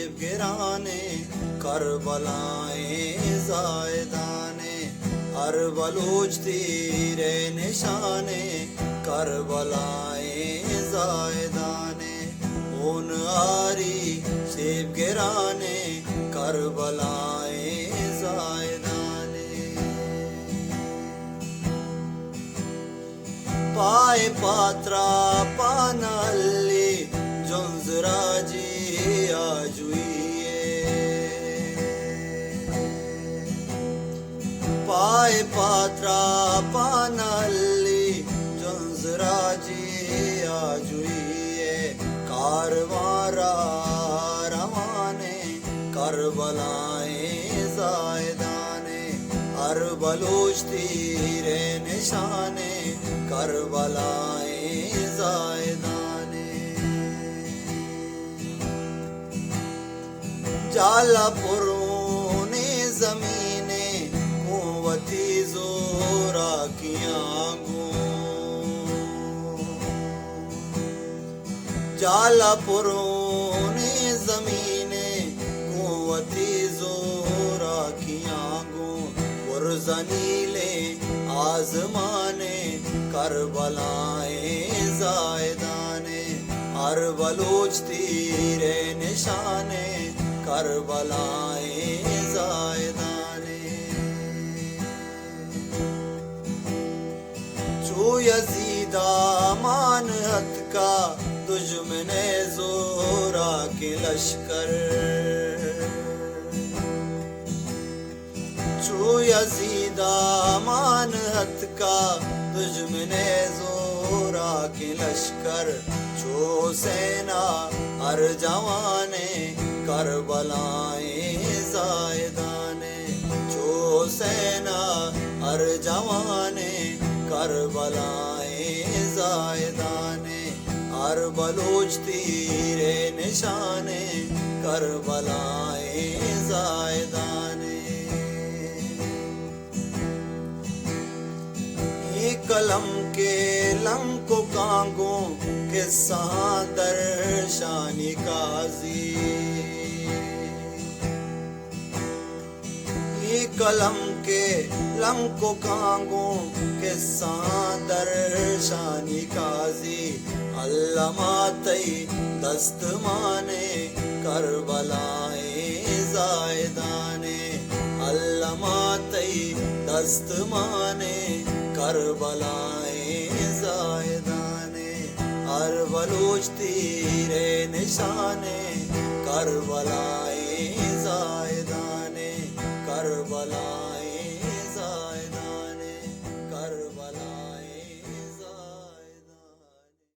سیب گرانے کربلائیں زائدانے ہر بلوچ تیر نشانے کربلائیں زائدانے خون آری سیب گرانے کربلائیں زائدانے پائے پاترا پانالی جنزراجی آجوئیے پائے پاترا پانالی جنزراجی آجوئیے کاروارا روانے کربلائیں زائدانے ہر بلوچ تیر نشانے کربلائیں زائدانے جالا پرونے زمینے قوتی زورا کیاں گوں جالا پرونے زمینے قوتی زورا کیاں گوں پرزنیلے آزمانے کربلائیں زائدانے ہر بلوچ تیر نشانے کربلائیں زائدانے چو یزید مان ہتھ کا دشمن زورا کے لشکر چو یزید مان ہتھ کا دشمن زورا کے لشکر چو سینا ہر جوانے کربلائیں زائدانے چو سینا ہر جوانے کربلائیں زائدانے ہر بلوچ تیر نشانے کربلائیں زائدانے قلم کے لنگ کو کانگوں کے ساندر شانی قاضی یہ قلم کے لنگ کو کانگوں کے ساندر شانی قاضی علامہ تی دست مانے کربلائیں زائدانے علامہ تی دست مانے کربلائیں زائدانے ہر بلوچ تیر نشانے کربلائیں